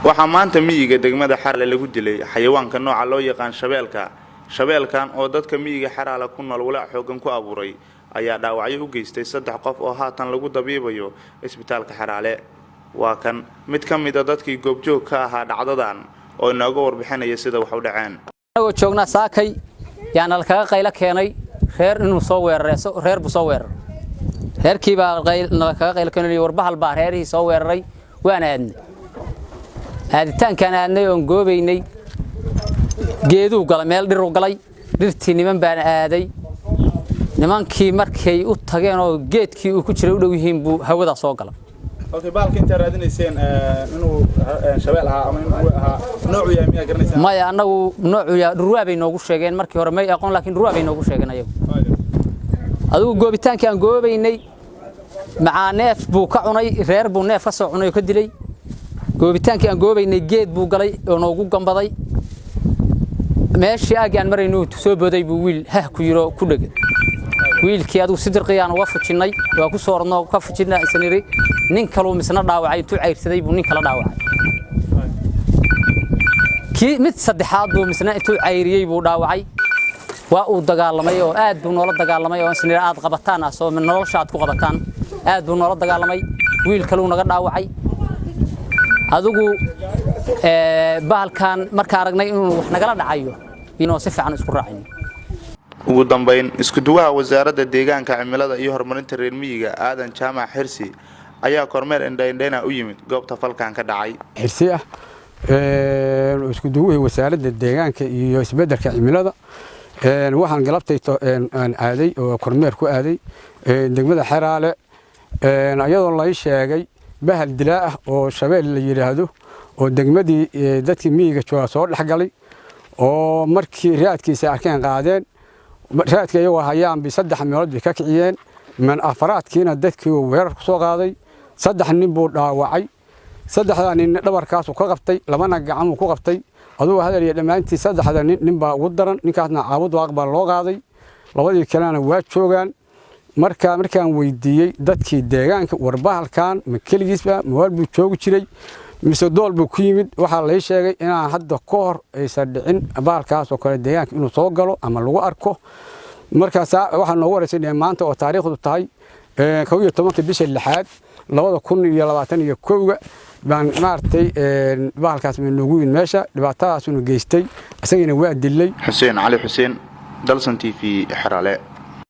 waxaa maanta miyiga degmada Xarale lagu dilay xayawaanka nooca loo yaqaan shabeelkan oo dadka miyiga Xarale ku nool walaac xoogan ku abuuray ayaa dhaawacyo u geystay 3 qof oo haatan lagu dabiibayo isbitaalka Xarale waa kan mid ka mid ah dadkii goobjoog ka ahaa dhacdadan oo inaga warbixinaya sida wax u dhaceen anagoo joogna saakay yaan halka qayla keenay reer inuu soo weerareeso reer bu soo weerar reerkii baa halka qayla keenay warbahal baa reerihii soo weeraray waana aaditaankan aadnay oo goobaynay geedu gal meel dhir u galay dhirtii niman baan aaday nimankii markay u tageen oo geedkii uu ku jiray u dhow yihiin buu hawada soo galay okay baalka inta raadinayseen inuu shabeel aha ama inuu aha nooc yahay miyaa garanaysaa maya anagu nooc yahay ruwaabay noogu sheegeen markii hore may aqoon laakiin ruwaabay noogu sheegeen ayagu adigu goobitaanka aan goobaynay macaaneef buu ka cunay reer buu neef ka soo cunay ka dilay goobitaanka aan goobaynay geed buu galay oo noogu gambaday meeshii aan marayno soo booday buu wiil ku yiro ku dhagay wiilkii adigu sidirqiyaan uga fujinay waa ku soo orno ka fujinay isniri nin kale misna dhaawacay intuu ceyrsaday buu nin kale dhaawacay kii mid saddexaad buu misna intuu ceyriyay buu dhaawacay waa uu dagaalamay oo aad buu noola dagaalamay oo isniri aad qabataan asoo nolosha aad ku qabataan aad buu noola dagaalamay wiil kale uu naga dhaawacay adigu bahalkan marka aragnay inuu wax nagala dhacayo inuu si fiican isku raacin ugu dambeyn isku duwaha wasaaradda deegaanka cimilada iyo horumarinta reer miyiga aadan jaamac xirsi ayaa kormeer indhaynayna u yimid goobta falkan ka dhacay xirsi ah isku duwaha wasaaradda deegaanka iyo isbeddelka cimilada waxaan galabtay aan aaday oo kormeer ku aaday degmada Xarale ayadoo la sheegay bahal dilaa ah oo shabeel la yiraahdo oo degmadii dadkii miyiga jooga soo dhaxgalay oo markii raadkiisa arkeen qaadeen raadka iyagu hayaan bi 3 meelood ka kiciyeen man afraadkiina dadkii weerar ku soo qaaday 3 nin buu dhaawacay 3 nin dhabarkaas ka qabtay labana gacan ku qabtay adoo hadal iyo dhamaantii 3 nin baa ugu daran ninkaasna caabud waaq baa loo qaaday labadii kalena waa joogan markaan weydiiyay dadkii deegaanka warbahalkan ma kaligiisba mool buu joogi jiray mise dool buu ku yimid waxa la sheegay inaan hadda ka hor aysan dhicin bahalkaas oo kale deegaanka inuu soo galo ama lagu arko markaas waxa noo wareysay maanta oo taariikhdu tahay 11 bisha 6 2021 baan maartay bahalkaas ma noogu yimid meesha dhibaatadaas uu geystay asagina waa dilay Xuseen Cali Xuseen Dalsan TV Xarale